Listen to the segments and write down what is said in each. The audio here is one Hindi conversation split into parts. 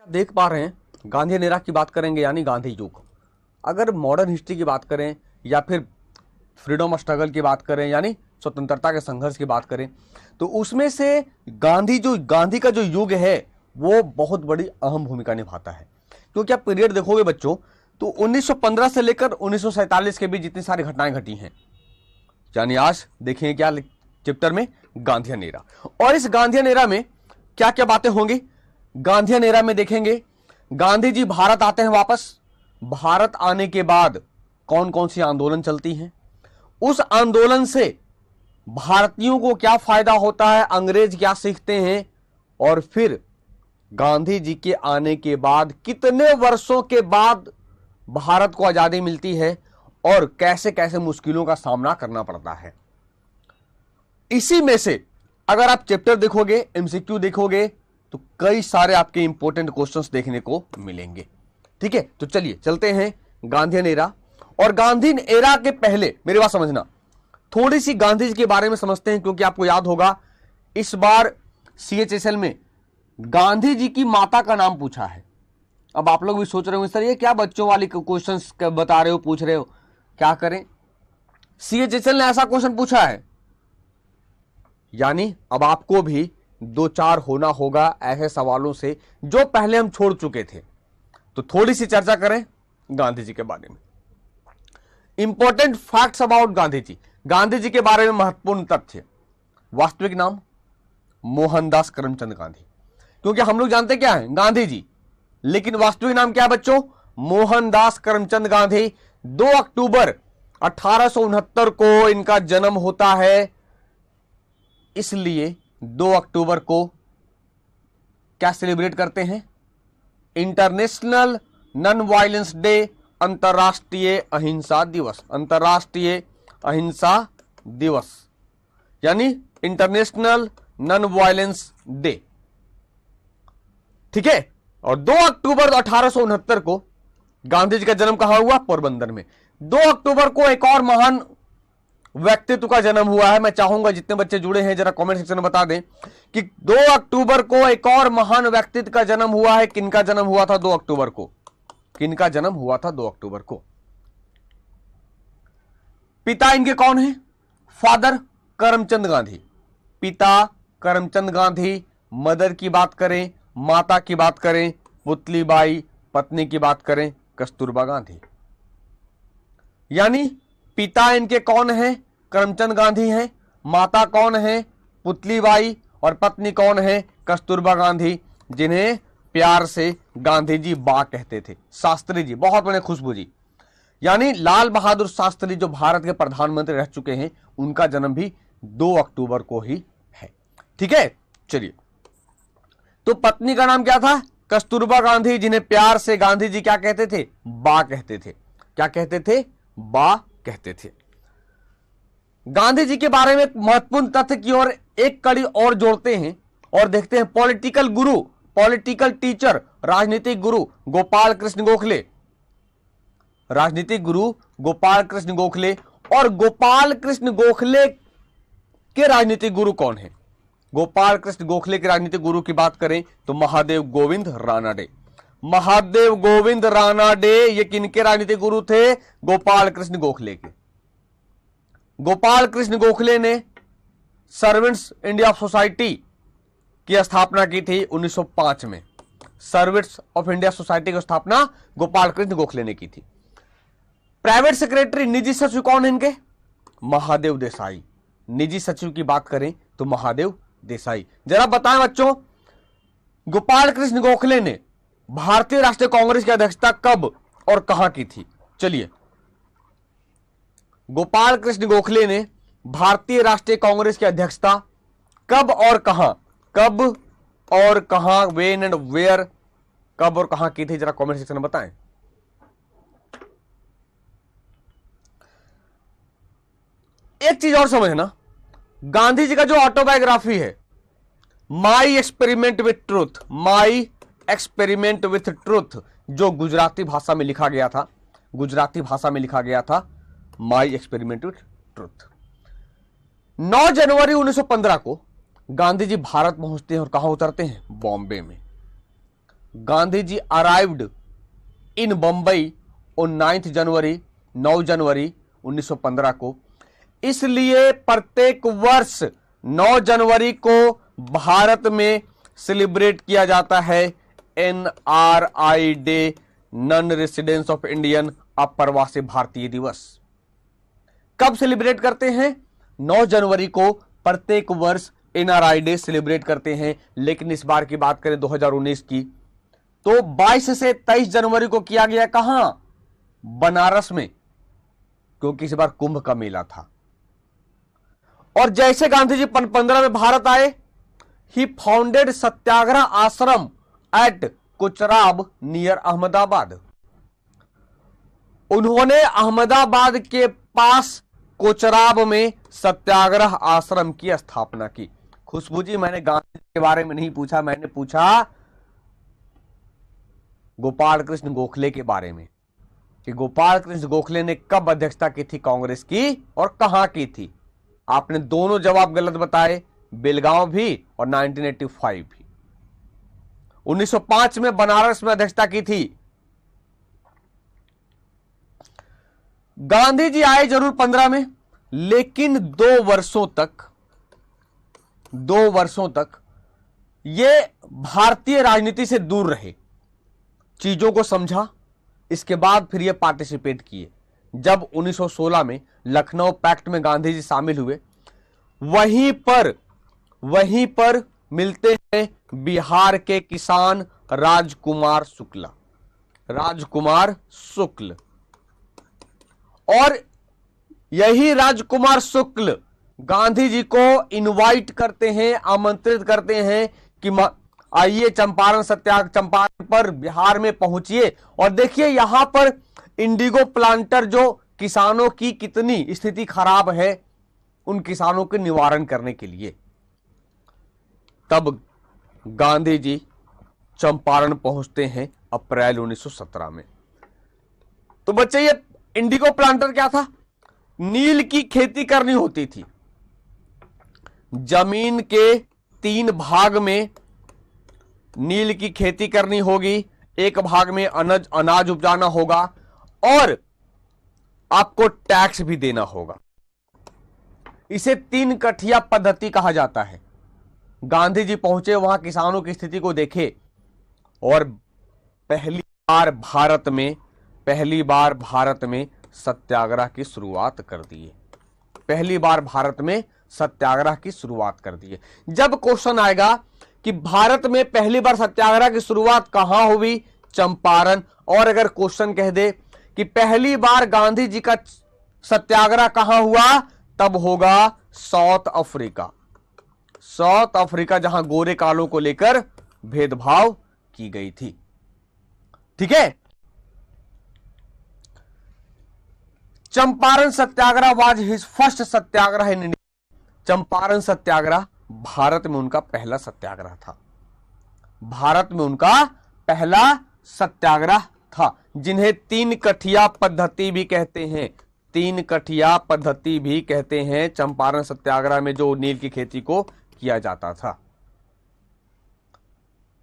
आप देख पा रहे हैं गांधी एरा की बात करेंगे यानी गांधी युग। अगर मॉडर्न हिस्ट्री की बात करें या फिर फ्रीडम स्ट्रगल की बात करें यानी स्वतंत्रता के संघर्ष की बात करें तो उसमें से गांधी का जो युग है वो बहुत बड़ी अहम भूमिका निभाता है। क्योंकि आप पीरियड देखोगे बच्चों तो 1915 से लेकर 1947 के बीच जितनी सारी घटनाएं घटी हैं, यानी आज देखेंगे क्या चैप्टर में गांधी एरा। और इस गांधी एरा में क्या क्या बातें होंगी, गांधी एरा में देखेंगे गांधी जी भारत आते हैं वापस, भारत आने के बाद कौन कौन सी आंदोलन चलती हैं, उस आंदोलन से भारतीयों को क्या फायदा होता है, अंग्रेज क्या सीखते हैं, और फिर गांधी जी के आने के बाद कितने वर्षों के बाद भारत को आजादी मिलती है और कैसे कैसे मुश्किलों का सामना करना पड़ता है। इसी में से अगर आप चैप्टर देखोगे, एमसीक्यू देखोगे तो कई सारे आपके इंपॉर्टेंट क्वेश्चंस देखने को मिलेंगे। ठीक है, तो चलिए चलते हैं गांधी एरा। और गांधी एरा के पहले मेरी बात समझना, थोड़ी सी गांधी जी के बारे में समझते हैं, क्योंकि आपको याद होगा इस बार CHSL में गांधी जी की माता का नाम पूछा है। अब आप लोग भी सोच रहे हो सर ये क्या बच्चों वाली क्वेश्चंस बता रहे हो, पूछ रहे हो, क्या करें, CHSL ने ऐसा क्वेश्चन पूछा है, यानी अब आपको भी दो चार होना होगा ऐसे सवालों से जो पहले हम छोड़ चुके थे। तो थोड़ी सी चर्चा करें गांधी जी के बारे में। Important facts about Gandhi ji, Gandhi ji के बारे में महत्वपूर्ण तथ्य। वास्तविक नाम मोहनदास करमचंद गांधी, क्योंकि हम लोग जानते क्या है गांधी जी, लेकिन वास्तविक नाम क्या है बच्चों, मोहनदास करमचंद गांधी। 2 अक्टूबर 1869 को इनका जन्म होता है, इसलिए 2 अक्टूबर को क्या सेलिब्रेट करते हैं, इंटरनेशनल नॉन वायलेंस डे, अंतर्राष्ट्रीय अहिंसा दिवस, अंतर्राष्ट्रीय अहिंसा दिवस यानी इंटरनेशनल नॉन वायलेंस डे। ठीक है, और 2 अक्टूबर 1869 को गांधी जी का जन्म कहां हुआ, पोरबंदर में। 2 अक्टूबर को एक और महान व्यक्तित्व का जन्म हुआ है। मैं चाहूंगा जितने बच्चे जुड़े हैं जरा कमेंट सेक्शन में बता दें कि 2 अक्टूबर को एक और महान व्यक्तित्व का जन्म हुआ है। किनका जन्म हुआ था 2 अक्टूबर को, किनका जन्म हुआ था 2 अक्टूबर को। पिता इनके कौन है, फादर करमचंद गांधी, पिता करमचंद गांधी। मदर की बात करें, माता की बात करें पुतलीबाई, पत्नी की बात करें कस्तूरबा गांधी। यानी पिता इनके कौन है, करमचंद गांधी हैं, माता कौन है, पुतलीबाई, और पत्नी कौन है, कस्तूरबा गांधी, जिन्हें प्यार से गांधी जी बा कहते थे। शास्त्री जी, बहुत बड़े खुशबू जी, यानी लाल बहादुर शास्त्री जो भारत के प्रधानमंत्री रह चुके हैं, उनका जन्म भी 2 अक्टूबर को ही है। ठीक है, चलिए, तो पत्नी का नाम क्या था, कस्तूरबा गांधी, जिन्हें प्यार से गांधी जी क्या कहते थे, बा कहते थे। क्या कहते थे, बा कहते थे। गांधी जी के बारे में एक महत्वपूर्ण तथ्य की ओर एक कड़ी और जोड़ते हैं और देखते हैं पॉलिटिकल गुरु, पॉलिटिकल टीचर, राजनीतिक गुरु गोपाल कृष्ण गोखले, राजनीतिक गुरु गोपाल कृष्ण गोखले। और गोपाल कृष्ण गोखले के राजनीतिक गुरु कौन है, गोपाल कृष्ण गोखले के राजनीतिक गुरु की बात करें तो महादेव गोविंद रानाडे। महादेव गोविंद रानाडे ये किनके राजनीतिक गुरु थे, गोपाल कृष्ण गोखले के। गोपाल कृष्ण गोखले ने सर्वेंट्स इंडिया सोसाइटी की स्थापना की थी 1905 में। सर्वेंट्स ऑफ इंडिया सोसाइटी की स्थापना गोपाल कृष्ण गोखले ने की थी। प्राइवेट सेक्रेटरी, निजी सचिव कौन है इनके, महादेव देसाई। निजी सचिव की बात करें तो महादेव देसाई। जरा बताएं बच्चों, गोपाल कृष्ण गोखले ने भारतीय राष्ट्रीय कांग्रेस की अध्यक्षता कब और कहां की थी। चलिए, गोपाल कृष्ण गोखले ने भारतीय राष्ट्रीय कांग्रेस की अध्यक्षता कब और कहां, कब और कहां, वेन एंड वेयर, कब और कहां की थी, जरा कमेंट सेक्शन में बताएं। एक चीज और समझना, गांधी जी का जो ऑटोबायोग्राफी है my experiment with truth, my experiment with truth, जो गुजराती भाषा में लिखा गया था, गुजराती भाषा में लिखा गया था माई एक्सपेरिमेंट विथ ट्रूथ। 9 जनवरी 1915 को गांधी जी भारत पहुंचते हैं और कहां उतरते हैं, बॉम्बे में। Gandhi ji arrived in Bombay on 9 जनवरी 1915 को, इसलिए प्रत्येक वर्ष 9 जनवरी को भारत में सेलिब्रेट किया जाता है NRI day, non residence of Indian, अप्रवासी भारतीय दिवस। कब सेलिब्रेट करते हैं? 9 जनवरी को प्रत्येक वर्ष NRI डे सेलिब्रेट करते हैं। लेकिन इस बार की बात करें 2019 की, तो 22 से 23 जनवरी को किया गया। कहां? बनारस में, क्योंकि इस बार कुंभ का मेला था। और जैसे गांधी जी 15 में भारत आए, ही फाउंडेड सत्याग्रह आश्रम एट कोचराब नियर अहमदाबाद। उन्होंने अहमदाबाद के पास कोचराब में सत्याग्रह आश्रम की स्थापना की। खुशबू जी, मैंने गांधी के बारे में नहीं पूछा, मैंने पूछा गोपाल कृष्ण गोखले के बारे में, कि गोपाल कृष्ण गोखले ने कब अध्यक्षता की थी कांग्रेस की और कहां की थी। आपने दोनों जवाब गलत बताए, बेलगांव भी और 1985 भी। 1905 में बनारस में अध्यक्षता की थी। गांधी जी आए जरूर 15 में, लेकिन 2 वर्षों तक ये भारतीय राजनीति से दूर रहे, चीजों को समझा। इसके बाद फिर ये पार्टिसिपेट किए। जब 1916 में लखनऊ पैक्ट में गांधी जी शामिल हुए, वहीं पर मिलते हैं बिहार के किसान राजकुमार शुक्ल। और यही राजकुमार शुक्ल गांधी जी को इनवाइट करते हैं, आमंत्रित करते हैं कि आइए चंपारण पर बिहार में पहुंचिए और देखिए यहां पर इंडिगो प्लांटर जो किसानों की कितनी स्थिति खराब है, उन किसानों के निवारण करने के लिए। तब गांधी जी चंपारण पहुंचते हैं अप्रैल 1917 में। तो बच्चे, ये इंडिगो प्लांटर क्या था? नील की खेती करनी होती थी। जमीन के 3 भाग में नील की खेती करनी होगी, एक भाग में अनाज उपजाना होगा और आपको टैक्स भी देना होगा। इसे 3 कठिया पद्धति कहा जाता है। गांधी जी पहुंचे, वहां किसानों की स्थिति को देखे और पहली बार भारत में सत्याग्रह की शुरुआत कर दिए। जब क्वेश्चन आएगा कि भारत में पहली बार सत्याग्रह की शुरुआत कहां हुई? चंपारण। और अगर क्वेश्चन कह दे कि पहली बार गांधी जी का सत्याग्रह कहां हुआ, तब होगा साउथ अफ्रीका, जहां गोरे कालों को लेकर भेदभाव की गई थी। ठीक है। Champaran satyagraha was his first satyagraha in India. Champaran satyagraha Bharat में उनका पहला सत्याग्रह था, जिन्हें 3 कठिया पद्धति भी कहते हैं। चंपारण सत्याग्रह में जो नील की खेती को किया जाता था।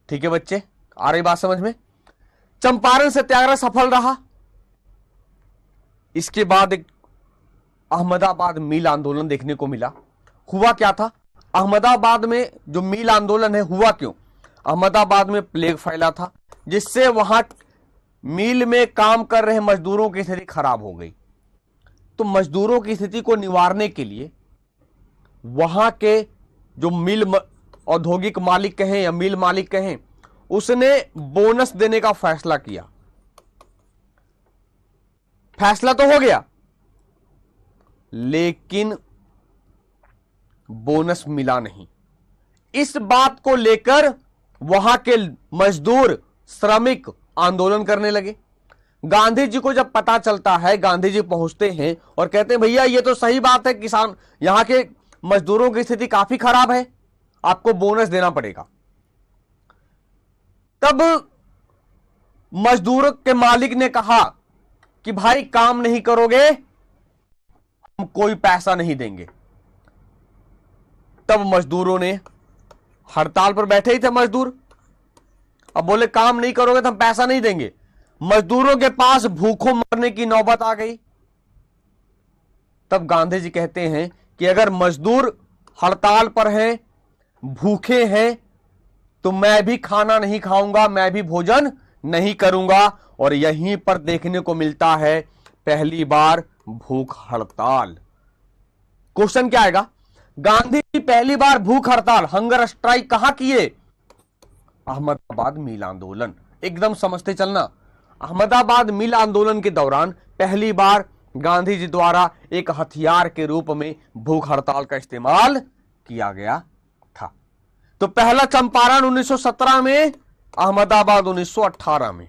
ठीक है बच्चे, आ रही बात समझ में? चंपारण सत्याग्रह सफल रहा। इसके बाद एक अहमदाबाद मिल आंदोलन देखने को मिला। हुआ क्या था? अहमदाबाद में जो मिल आंदोलन है, हुआ क्यों? अहमदाबाद में प्लेग फैला था, जिससे वहां मिल में काम कर रहे मजदूरों की स्थिति खराब हो गई। तो मजदूरों की स्थिति को निवारने के लिए वहां के जो औद्योगिक मालिक कहें या मिल मालिक कहें, उसने बोनस देने का फैसला किया। फैसला तो हो गया, लेकिन बोनस मिला नहीं। इस बात को लेकर वहां के मजदूर, श्रमिक आंदोलन करने लगे। गांधी जी को जब पता चलता है, गांधी जी पहुंचते हैं और कहते हैं भैया ये तो सही बात है, किसान यहां के मजदूरों की स्थिति काफी खराब है, आपको बोनस देना पड़ेगा। तब मजदूरों के मालिक ने कहा कि भाई काम नहीं करोगे हम कोई पैसा नहीं देंगे। तब मजदूरों ने, हड़ताल पर बैठे ही थे मजदूर, अब बोले काम नहीं करोगे तो हम पैसा नहीं देंगे। मजदूरों के पास भूखों मरने की नौबत आ गई। तब गांधी जी कहते हैं कि अगर मजदूर हड़ताल पर हैं, भूखे हैं, तो मैं भी खाना नहीं खाऊंगा, मैं भी भोजन नहीं करूंगा। और यहीं पर देखने को मिलता है पहली बार भूख हड़ताल। क्वेश्चन क्या आएगा? गांधी जी पहली बार भूख हड़ताल, हंगर स्ट्राइक कहां किए? अहमदाबाद मिल आंदोलन। एकदम समझते चलना, अहमदाबाद मिल आंदोलन के दौरान पहली बार गांधी जी द्वारा एक हथियार के रूप में भूख हड़ताल का इस्तेमाल किया गया था। तो पहला चंपारण 1917 में, अहमदाबाद 1918 में,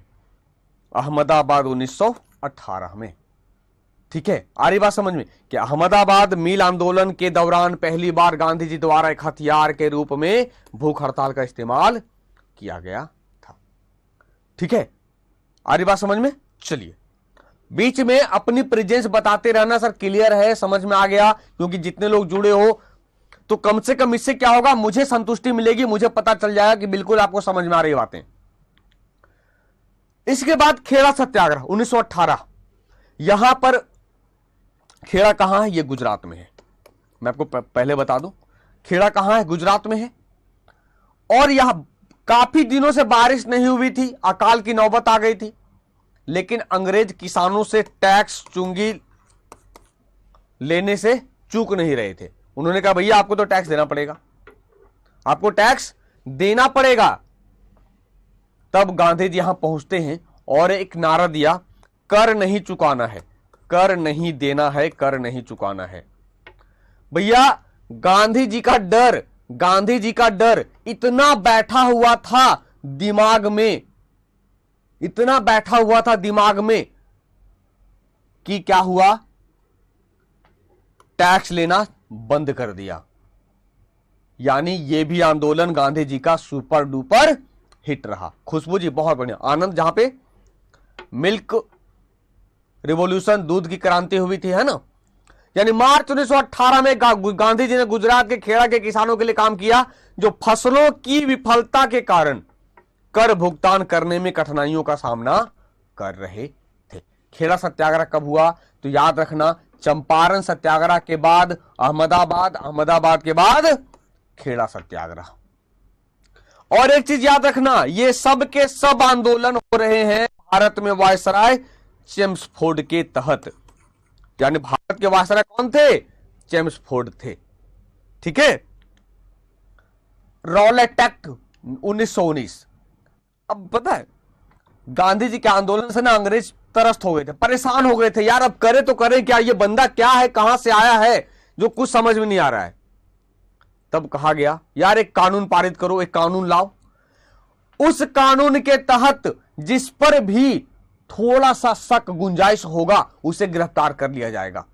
अहमदाबाद 1918 में। ठीक है, आ रही बात समझ में कि अहमदाबाद मिल आंदोलन के दौरान पहली बार गांधी जी द्वारा एक हथियार के रूप में भूख हड़ताल का इस्तेमाल किया गया था। ठीक है, आ रही बात समझ में? चलिए, बीच में अपनी प्रेजेंस बताते रहना सर, क्लियर है, समझ में आ गया? क्योंकि जितने लोग जुड़े हो तो कम से कम इससे क्या होगा, मुझे संतुष्टि मिलेगी, मुझे पता चल जाएगा कि बिल्कुल आपको समझ में आ रही बातें। इसके बाद खेड़ा सत्याग्रह 1918। यहां पर खेड़ा कहां है? यह गुजरात में है। मैं आपको पहले बता दूं, खेड़ा कहां है? गुजरात में है। और यहां काफी दिनों से बारिश नहीं हुई थी, अकाल की नौबत आ गई थी, लेकिन अंग्रेज किसानों से टैक्स चुंगी लेने से चूक नहीं रहे थे। उन्होंने कहा भैया आपको तो टैक्स देना पड़ेगा, आपको टैक्स देना पड़ेगा। तब गांधी जी यहां पहुंचते हैं और एक नारा दिया, कर नहीं चुकाना है, कर नहीं देना है, कर नहीं चुकाना है। भैया गांधी जी का डर, गांधी जी का डर इतना बैठा हुआ था दिमाग में, इतना बैठा हुआ था दिमाग में कि क्या हुआ, टैक्स लेना बंद कर दिया। यानी यह भी आंदोलन गांधी जी का सुपर डुपर हिट रहा। खुशबू जी बहुत बढ़िया, आनंद जहां पे मिल्क रिवॉल्यूशन, दूध की क्रांति हुई थी, है ना। यानी मार्च 1918 में गांधी जी ने गुजरात के खेड़ा के किसानों के लिए काम किया, जो फसलों की विफलता के कारण कर भुगतान करने में कठिनाइयों का सामना कर रहे थे। खेड़ा सत्याग्रह कब हुआ? तो याद रखना, चंपारण सत्याग्रह के बाद अहमदाबाद, अहमदाबाद के बाद खेड़ा सत्याग्रह। और एक चीज याद रखना, ये सब के सब आंदोलन हो रहे हैं भारत में वायसराय चेम्सफोर्ड के तहत। यानी भारत के वायसराय कौन थे? चेम्सफोर्ड थे। ठीक है। Rowlatt act 1919। अब पता है गांधी जी के आंदोलन से ना अंग्रेज त्रस्त हो गए थे, परेशान हो गए थे, यार अब करे तो करे क्या, ये बंदा क्या है, कहां से आया है, जो कुछ समझ में नहीं आ रहा है। तब कहा गया यार एक कानून पारित करो, एक कानून लाओ। उस कानून के तहत जिस पर भी थोड़ा सा शक गुंजाइश होगा उसे गिरफ्तार कर लिया जाएगा।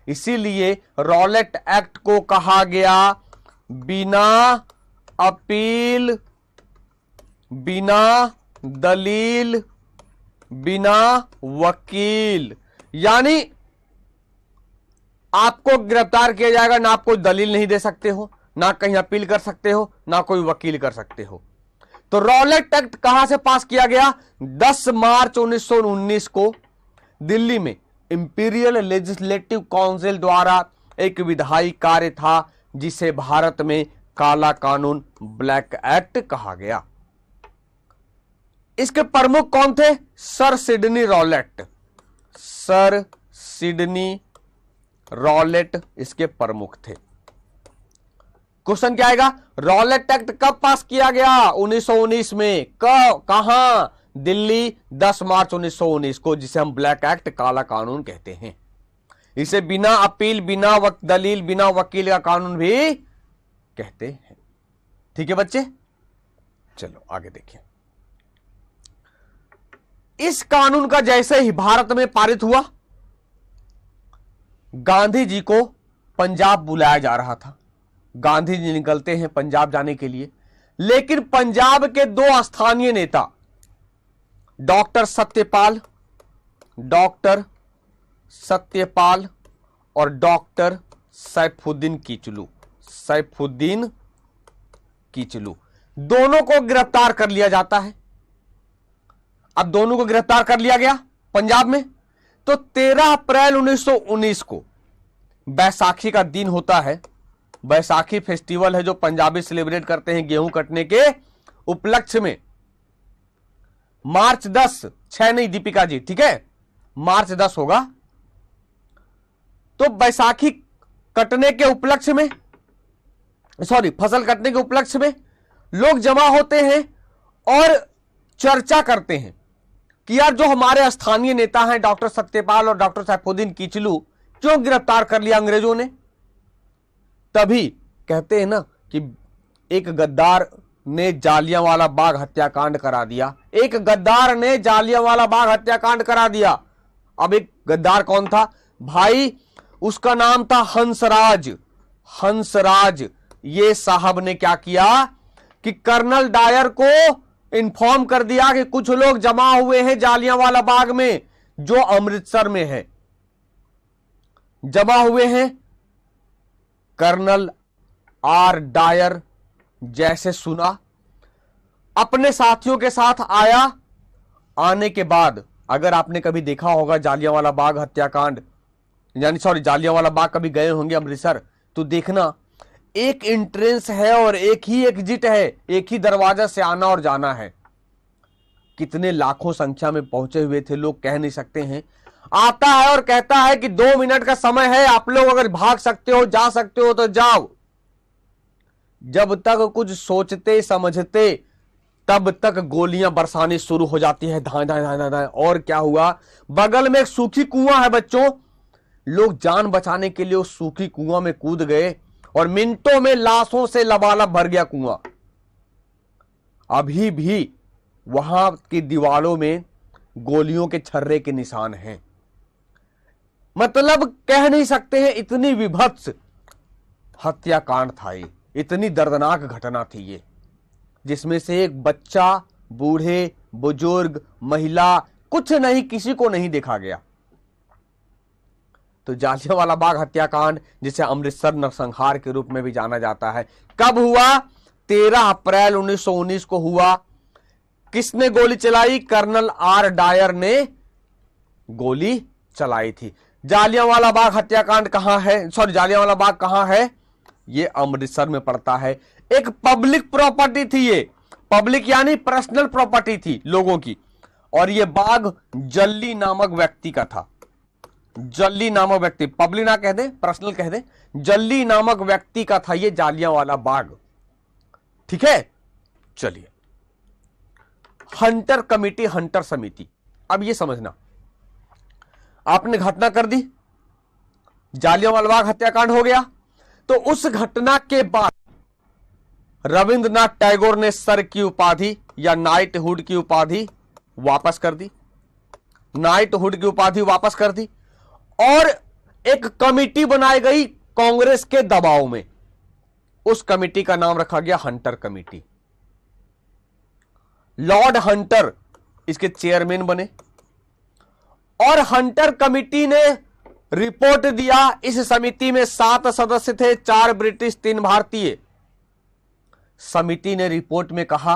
इसीलिए रॉलेट एक्ट को कहा गया बिना अपील, बिना दलील, बिना वकील। यानी आपको गिरफ्तार किया जाएगा, ना आप कोई दलील नहीं दे सकते हो, ना कहीं अपील कर सकते हो, ना कोई वकील कर सकते हो। तो रॉलेट एक्ट कहां से पास किया गया? 10 मार्च 1919 को दिल्ली में इंपीरियल लेजिस्लेटिव काउंसिल द्वारा एक विधायी कार्य था जिसे भारत में काला कानून, ब्लैक एक्ट कहा गया। इसके प्रमुख कौन थे? Sir Sydney Rowlatt. Sir Sydney Rowlatt इसके प्रमुख थे। क्वेश्चन क्या आएगा? रॉलेट एक्ट कब पास किया गया? 1919 में। कहां? दिल्ली, 10 मार्च 1919 को, जिसे हम ब्लैक एक्ट, काला कानून कहते हैं। इसे बिना अपील, बिना दलील, बिना वकील का कानून भी कहते हैं। ठीक है बच्चे, चलो आगे देखिए। इस कानून का जैसे ही भारत में पारित हुआ, गांधी जी को पंजाब बुलाया जा रहा था। गांधी जी निकलते हैं पंजाब जाने के लिए, लेकिन पंजाब के 2 स्थानीय नेता डॉक्टर सत्यपाल और डॉक्टर सैफुद्दीन किचलू, दोनों को गिरफ्तार कर लिया जाता है। अब दोनों को गिरफ्तार कर लिया गया पंजाब में। तो 13 अप्रैल 1919 को बैसाखी का दिन होता है। बैसाखी फेस्टिवल है जो पंजाबी सेलिब्रेट करते हैं गेहूं कटने के उपलक्ष्य में। मार्च 10, 6 नहीं दीपिका जी, ठीक है, मार्च 10 होगा। तो बैसाखी कटने के उपलक्ष्य में, सॉरी, फसल कटने के उपलक्ष्य में लोग जमा होते हैं और चर्चा करते हैं कि यार जो हमारे स्थानीय नेता हैं डॉक्टर सत्यपाल और डॉक्टर सैफुद्दीन किचलू क्यों गिरफ्तार कर लिया अंग्रेजों ने। तभी कहते हैं ना कि एक गद्दार ने जालियांवाला बाग हत्याकांड करा दिया। एक गद्दार ने जालियांवाला बाग हत्याकांड करा दिया। अब एक गद्दार कौन था भाई? उसका नाम था हंसराज। हंसराज ये साहब ने क्या किया कि कर्नल डायर को इन्फॉर्म कर दिया कि कुछ लोग जमा हुए हैं जालियांवाला बाग में जो अमृतसर में है, जमा हुए हैं। कर्नल आर डायर जैसे सुना, अपने साथियों के साथ आया। आने के बाद अगर आपने कभी देखा होगा जालियांवाला बाग हत्याकांड, यानी सॉरी जालियांवाला बाग कभी गए होंगे अमृतसर, तो देखना एक एंट्रेंस है और एक ही एग्जिट है, एक ही दरवाजा से आना और जाना है। कितने लाखों संख्या में पहुंचे हुए थे लोग, कह नहीं सकते हैं। आता है और कहता है कि 2 मिनट का समय है, आप लोग अगर भाग सकते हो, जा सकते हो तो जाओ। जब तक कुछ सोचते समझते तब तक गोलियां बरसानी शुरू हो जाती है, धाए धाए धाए धाए। और क्या हुआ, बगल में एक सूखी कुआं है बच्चों, लोग जान बचाने के लिए उस सूखी कुआं में कूद गए और मिनटों में लाशों से लबालब भर गया कुआं। अभी भी वहां की दीवारों में गोलियों के छर्रे के निशान हैं। मतलब कह नहीं सकते हैं, इतनी विभत्स हत्याकांड था ये, इतनी दर्दनाक घटना थी ये, जिसमें से एक बच्चा, बूढ़े, बुजुर्ग, महिला, कुछ नहीं, किसी को नहीं देखा गया। तो जालियांवाला बाग हत्याकांड, जिसे अमृतसर नरसंहार के रूप में भी जाना जाता है, कब हुआ? 13 अप्रैल 1919 को हुआ। किसने गोली चलाई? कर्नल आर डायर ने गोली चलाई थी। जालियांवाला बाग हत्याकांड कहां है, सॉरी जालियांवाला बाग कहां है? ये अमृतसर में पड़ता है। एक पब्लिक प्रॉपर्टी थी ये, पब्लिक यानी पर्सनल प्रॉपर्टी थी लोगों की। और ये बाग जल्ली नामक व्यक्ति का था। जल्ली नामक व्यक्ति, पब्लिक ना कह दे, पर्सनल कह दे, जल्ली नामक व्यक्ति का था ये जालियांवाला बाग, ठीक है। चलिए, हंटर कमेटी, हंटर समिति। अब ये समझना, आपने घटना कर दी, जालियांवाला बाग हत्याकांड हो गया, तो उस घटना के बाद रविंद्रनाथ टैगोर ने सर की उपाधि या नाइटहुड की उपाधि वापस कर दी, नाइटहुड की उपाधि वापस कर दी। और एक कमेटी बनाई गई कांग्रेस के दबाव में, उस कमेटी का नाम रखा गया हंटर कमेटी। लॉर्ड हंटर इसके चेयरमैन बने और हंटर कमेटी ने रिपोर्ट दिया। इस समिति में 7 सदस्य थे, 4 ब्रिटिश, 3 भारतीय। समिति ने रिपोर्ट में कहा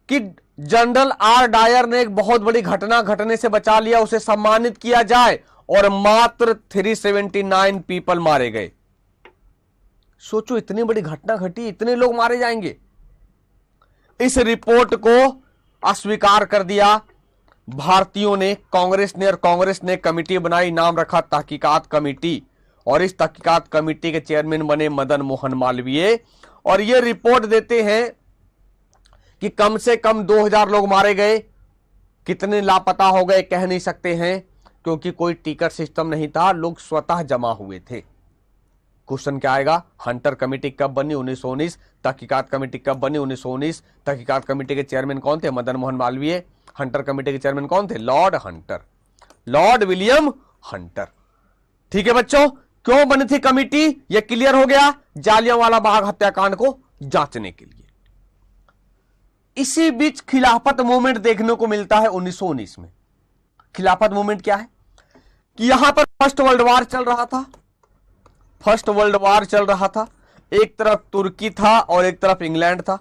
कि जनरल आर डायर ने एक बहुत बड़ी घटना घटने से बचा लिया, उसे सम्मानित किया जाए, और मात्र 379 पीपल मारे गए। सोचो, इतनी बड़ी घटना घटी, इतने लोग मारे जाएंगे। इस रिपोर्ट को अस्वीकार कर दिया भारतीयों ने, कांग्रेस ने कमेटी बनाई, नाम रखा तहकीकात कमेटी। और इस तहकीकात कमेटी के चेयरमैन बने मदन मोहन मालवीय। और ये रिपोर्ट देते हैं कि कम से कम 2000 लोग मारे गए। कितने लापता हो गए कह नहीं सकते हैं, क्योंकि कोई टिकट सिस्टम नहीं था, लोग स्वतः जमा हुए थे। क्वेश्चन क्या आएगा? हंटर कमेटी कब बनी? 1919। तहकीकात कमेटी कब बनी? 1919। तहकीकात कमेटी के चेयरमैन कौन थे? मदन मोहन मालवीय। हंटर कमेटी के चेयरमैन कौन थे? Lord Hunter, Lord William Hunter. ठीक है बच्चों, क्यों बनी थी कमेटी यह क्लियर हो गया, जालियांवाला बाग हत्याकांड को जांचने के लिए। इसी बीच खिलाफत मूवमेंट देखने को मिलता है 1919 में। खिलाफत मूवमेंट क्या है कि यहां पर फर्स्ट वर्ल्ड वार चल रहा था। फर्स्ट वर्ल्ड वार चल रहा था, एक तरफ तुर्की था और एक तरफ इंग्लैंड था।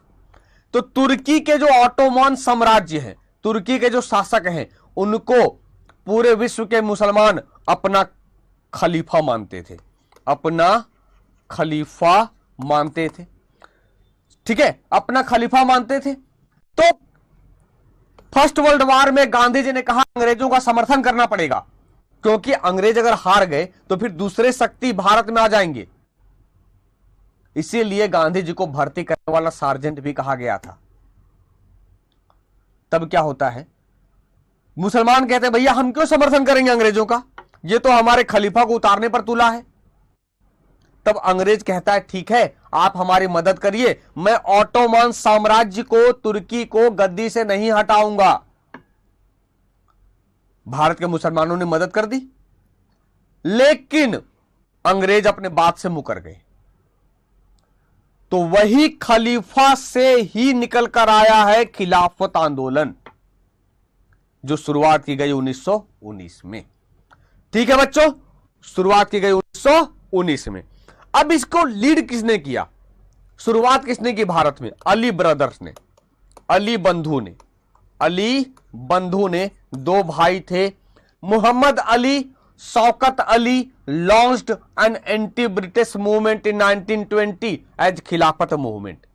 तो तुर्की के जो ऑटोमन साम्राज्य है, तुर्की के जो शासक हैं उनको पूरे विश्व के मुसलमान अपना खलीफा मानते थे, अपना खलीफा मानते थे। ठीक है, अपना खलीफा मानते थे। तो फर्स्ट वर्ल्ड वॉर में गांधी जी ने कहा अंग्रेजों का समर्थन करना पड़ेगा, क्योंकि अंग्रेज अगर हार गए तो फिर दूसरे शक्ति भारत में आ जाएंगे। इसीलिए गांधी जी को भर्ती करने वाला सार्जेंट भी कहा गया था। तब क्या होता है, मुसलमान कहते हैं भैया हम क्यों समर्थन करेंगे अंग्रेजों का, ये तो हमारे खलीफा को उतारने पर तुला है। तब अंग्रेज कहता है ठीक है आप हमारी मदद करिए, मैं ऑटोमन साम्राज्य को, तुर्की को गद्दी से नहीं हटाऊंगा। भारत के मुसलमानों ने मदद कर दी, लेकिन अंग्रेज अपने बात से मुकर गए। तो वही खलीफा से ही निकल कर आया है खिलाफत आंदोलन, जो शुरुआत की गई 1919 में। ठीक है बच्चों, शुरुआत की गई 1919 में। अब इसको लीड किसने किया, शुरुआत किसने की भारत में? अली ब्रदर्स ने, अली बंधु ने। दो भाई थे, Mohammad Ali, Shaukat Ali launched an anti British movement in 1920 as Khilafat movement.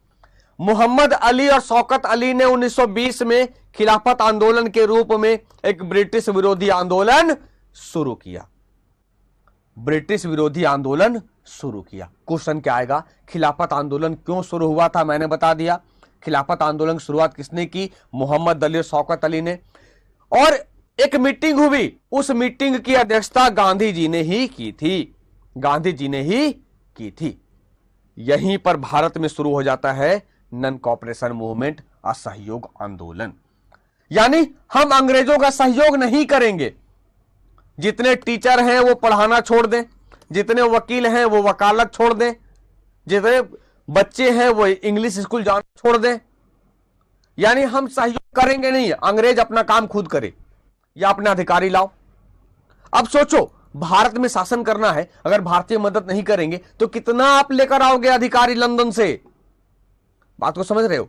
Mohammad Ali और शौकत अली ने 1920 में खिलाफत आंदोलन के रूप में एक ब्रिटिश विरोधी आंदोलन शुरू किया। ब्रिटिश विरोधी आंदोलन शुरू किया। क्वेश्चन क्या आएगा, खिलाफत आंदोलन क्यों शुरू हुआ था? मैंने बता दिया। खिलाफत आंदोलन की शुरुआत किसने की? मोहम्मद अली और शौकत अली ने। और एक मीटिंग हुई, उस मीटिंग की अध्यक्षता गांधी जी ने ही की थी, गांधी जी ने ही की थी। यहीं पर भारत में शुरू हो जाता है नॉन कोऑपरेशन मूवमेंट, असहयोग आंदोलन। यानी हम अंग्रेजों का सहयोग नहीं करेंगे। जितने टीचर हैं वो पढ़ाना छोड़ दें, जितने वकील हैं वो वकालत छोड़ दें, जितने बच्चे हैं वो इंग्लिश स्कूल जाना छोड़ दें। यानी हम सहयोग करेंगे नहीं, अंग्रेज अपना काम खुद करे या अपने अधिकारी लाओ। अब सोचो, भारत में शासन करना है, अगर भारतीय मदद नहीं करेंगे तो कितना आप लेकर आओगे अधिकारी लंदन से? बात को समझ रहे हो?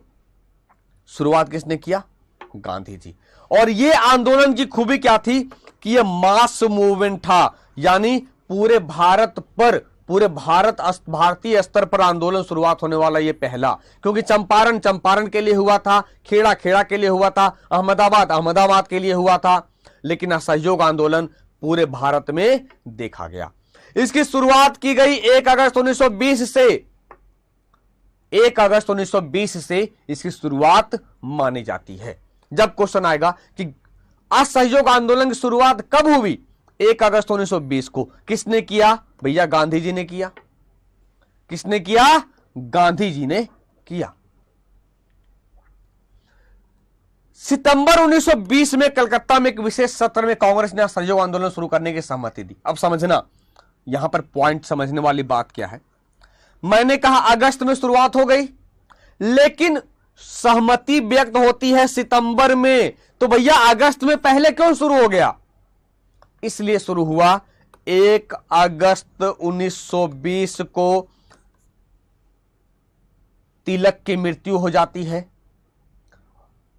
शुरुआत किसने किया? गांधी जी। और ये आंदोलन की खूबी क्या थी कि ये मास मूवमेंट था, यानी पूरे भारत पर, पूरे भारतीय स्तर पर आंदोलन शुरुआत होने वाला ये पहला। क्योंकि चंपारण के लिए हुआ था, खेड़ा के लिए हुआ था, अहमदाबाद के लिए हुआ था, लेकिन असहयोग आंदोलन पूरे भारत में देखा गया। इसकी शुरुआत की गई 1 अगस्त 1920 से। 1 अगस्त 1920 से इसकी शुरुआत मानी जाती है। जब क्वेश्चन आएगा कि असहयोग आंदोलन की शुरुआत कब हुई, 1 अगस्त 1920 को। किसने किया? भैया गांधी जी ने किया। किसने किया? गांधी जी ने किया। सितंबर 1920 में कलकत्ता में एक विशेष सत्र में कांग्रेस ने असहयोग आंदोलन शुरू करने की सहमति दी। अब समझना, यहां पर पॉइंट समझने वाली बात क्या है। मैंने कहा अगस्त में शुरुआत हो गई, लेकिन सहमति व्यक्त होती है सितंबर में, तो भैया अगस्त में पहले क्यों शुरू हो गया? इसलिए शुरू हुआ 1 अगस्त 1920 को तिलक की मृत्यु हो जाती है,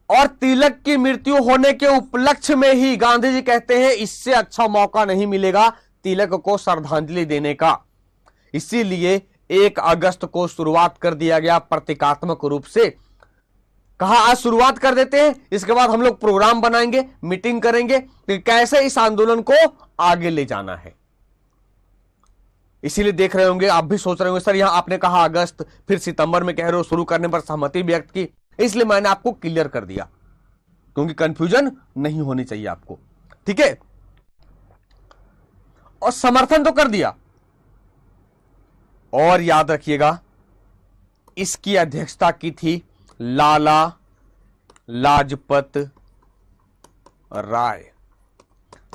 और तिलक की मृत्यु होने के उपलक्ष्य में ही गांधी जी कहते हैं इससे अच्छा मौका नहीं मिलेगा तिलक को श्रद्धांजलि देने का। इसीलिए 1 अगस्त को शुरुआत कर दिया गया प्रतीकात्मक रूप से। कहा आज शुरुआत कर देते हैं, इसके बाद हम लोग प्रोग्राम बनाएंगे, मीटिंग करेंगे कि कैसे इस आंदोलन को आगे ले जाना है। इसीलिए देख रहे होंगे, आप भी सोच रहे होंगे सर यहां आपने कहा अगस्त, फिर सितंबर में कह रहे हो शुरू करने पर सहमति व्यक्त की। इसलिए मैंने आपको क्लियर कर दिया, क्योंकि कंफ्यूजन नहीं होनी चाहिए आपको। ठीक है, और समर्थन तो कर दिया। और याद रखिएगा, इसकी अध्यक्षता की थी लाला लाजपत राय।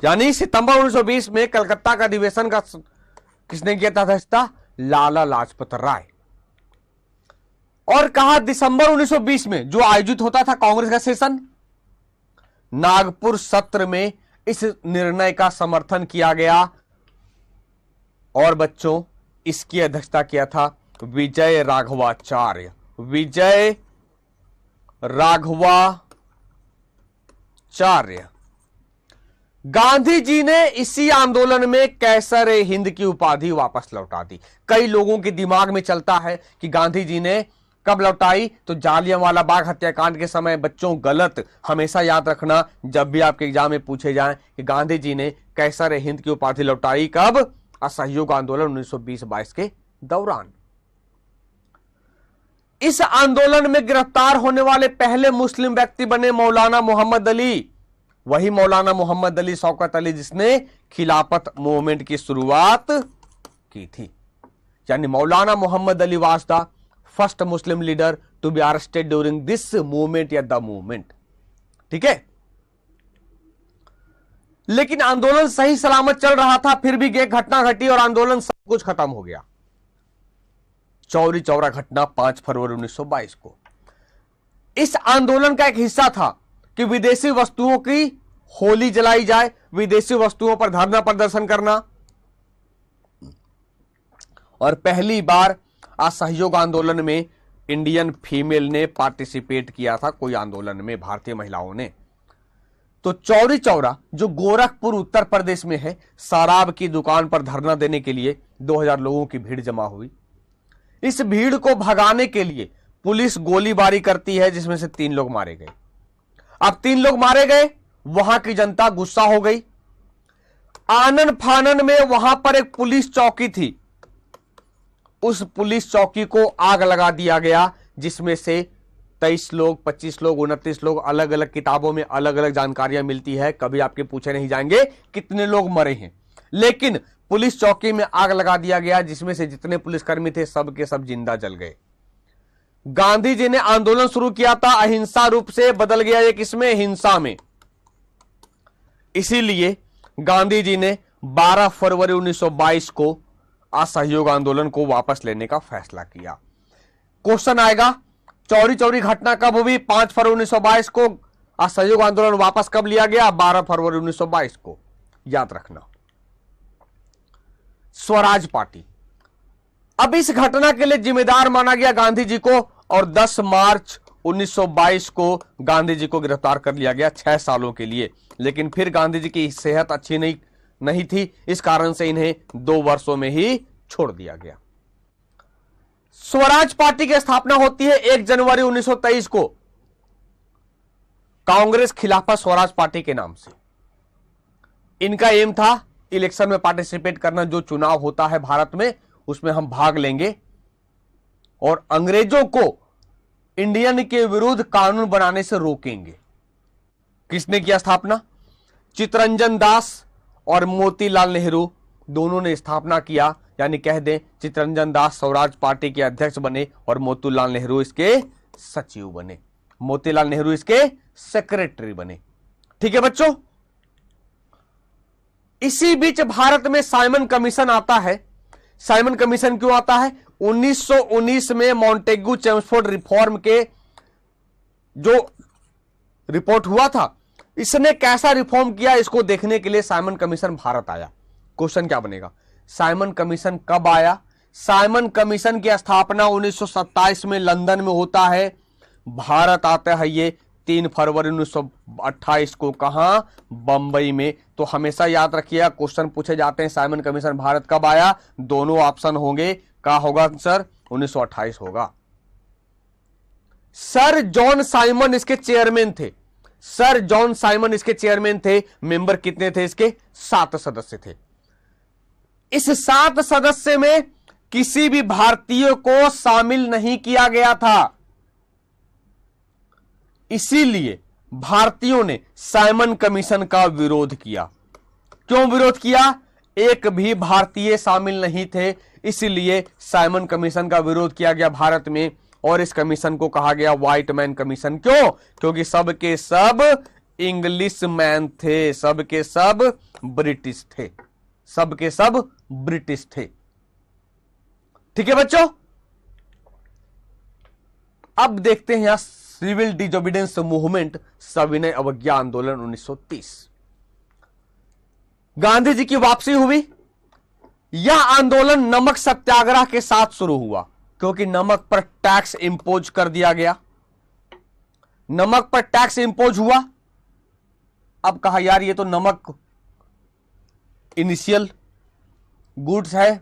यानी सितंबर 1920 में कलकत्ता का अधिवेशन का किसने किया था अध्यक्षता? लाला लाजपत राय। और कहा दिसंबर 1920 में जो आयोजित होता था कांग्रेस का सेशन, नागपुर सत्र में इस निर्णय का समर्थन किया गया। और बच्चों, इसकी अध्यक्षता किया था विजय राघवाचार्य। विजय राघवाचार्य आचार्य। गांधी जी ने इसी आंदोलन में कैसर ए हिंद की उपाधि वापस लौटा दी। कई लोगों के दिमाग में चलता है कि गांधी जी ने कब लौटाई, तो जालियांवाला बाग हत्याकांड के समय। बच्चों, गलत। हमेशा याद रखना जब भी आपके एग्जाम में पूछे जाएं कि गांधी जी ने कैसर ए हिंद की उपाधि लौटाई कब, असहयोग आंदोलन 1920-22 के दौरान। इस आंदोलन में गिरफ्तार होने वाले पहले मुस्लिम व्यक्ति बने मौलाना मोहम्मद अली। वही मौलाना मोहम्मद अली शौकत अली जिसने खिलाफत मूवमेंट की शुरुआत की थी। यानी Maulana Mohammad Ali was the first Muslim leader to be arrested during this movement या द मूवमेंट। ठीक है, लेकिन आंदोलन सही सलामत चल रहा था, फिर भी एक घटना घटी और आंदोलन सब कुछ खत्म हो गया। चौरी चौरा घटना 5 फरवरी 1922 को। इस आंदोलन का एक हिस्सा था कि विदेशी वस्तुओं की होली जलाई जाए, विदेशी वस्तुओं पर धरना प्रदर्शन करना। और पहली बार असहयोग आंदोलन में इंडियन फीमेल ने पार्टिसिपेट किया था कोई आंदोलन में, भारतीय महिलाओं ने। तो चौरी चौरा जो गोरखपुर उत्तर प्रदेश में है, शराब की दुकान पर धरना देने के लिए 2000 लोगों की भीड़ जमा हुई। इस भीड़ को भगाने के लिए पुलिस गोलीबारी करती है, जिसमें से 3 लोग मारे गए। अब 3 लोग मारे गए, वहां की जनता गुस्सा हो गई। आनन फानन में वहां पर एक पुलिस चौकी थी, उस पुलिस चौकी को आग लगा दिया गया, जिसमें से 23 लोग, 25 लोग, 29 लोग, अलग अलग किताबों में अलग अलग जानकारियां मिलती है, कभी आपके पूछे नहीं जाएंगे कितने लोग मरे हैं। लेकिन पुलिस चौकी में आग लगा दिया गया, जिसमें से जितने पुलिसकर्मी थे सब के सब जिंदा जल गए। गांधी जी ने आंदोलन शुरू किया था, अहिंसा रूप से बदल गया एक इसमें हिंसा में। इसीलिए गांधी जी ने 12 फरवरी 1922 को असहयोग आंदोलन को वापस लेने का फैसला किया। क्वेश्चन आएगा, चौरी चौरी घटना कब हुई? 5 फरवरी 1922 को। असहयोग आंदोलन वापस कब लिया गया? 12 फरवरी 1922 को। याद रखना। स्वराज पार्टी, अब इस घटना के लिए जिम्मेदार माना गया गांधी जी को, और 10 मार्च 1922 को गांधी जी को गिरफ्तार कर लिया गया 6 सालों के लिए। लेकिन फिर गांधी जी की सेहत अच्छी नहीं थी, इस कारण से इन्हें 2 वर्षों में ही छोड़ दिया गया। स्वराज पार्टी की स्थापना होती है 1 जनवरी 1923 को, कांग्रेस खिलाफत स्वराज पार्टी के नाम से। इनका एम था इलेक्शन में पार्टिसिपेट करना, जो चुनाव होता है भारत में उसमें हम भाग लेंगे और अंग्रेजों को इंडियन के विरुद्ध कानून बनाने से रोकेंगे। किसने किया स्थापना? चित्तरंजन दास और मोतीलाल नेहरू दोनों ने स्थापना किया। यानी कह दें चित्तरंजन दास स्वराज पार्टी के अध्यक्ष बने और मोतीलाल नेहरू इसके सचिव बने, मोतीलाल नेहरू इसके सेक्रेटरी बने। ठीक है बच्चों, इसी बीच भारत में साइमन कमीशन आता है। साइमन कमीशन क्यों आता है? 1919 में मॉन्टेग्यू चेम्सफोर्ड रिफॉर्म के जो रिपोर्ट हुआ था, इसने कैसा रिफॉर्म किया, इसको देखने के लिए साइमन कमीशन भारत आया। क्वेश्चन क्या बनेगा? साइमन कमीशन कब आया? साइमन कमीशन की स्थापना 1927 में लंदन में होता है। भारत आता है ये 3 फरवरी 1928 को। कहां? बंबई में। तो हमेशा याद रखिएगा, क्वेश्चन पूछे जाते हैं साइमन कमीशन भारत कब आया, दोनों ऑप्शन होंगे। क्या होगा आंसर? 1928 होगा। सर जॉन साइमन इसके चेयरमैन थे। सर जॉन साइमन इसके चेयरमैन थे। मेंबर कितने थे इसके? 7 सदस्य थे। इस 7 सदस्य में किसी भी भारतीय को शामिल नहीं किया गया था। इसीलिए भारतीयों ने साइमन कमीशन का विरोध किया। क्यों विरोध किया? एक भी भारतीय शामिल नहीं थे, इसलिए साइमन कमीशन का विरोध किया गया भारत में। और इस कमीशन को कहा गया व्हाइट मैन कमीशन। क्यों? क्योंकि सब के सब इंग्लिश मैन थे, सब के सब ब्रिटिश थे, सब के सब ब्रिटिश थे। ठीक है बच्चों, अब देखते हैं यहां सिविल डिसोबीडियंस मूवमेंट, सविनय अवज्ञा आंदोलन 1930। गांधी जी की वापसी हुई। यह आंदोलन नमक सत्याग्रह के साथ शुरू हुआ, क्योंकि नमक पर टैक्स इंपोज कर दिया गया। नमक पर टैक्स इंपोज हुआ अब कहा यार ये तो नमक इनिशियल गुड्स है,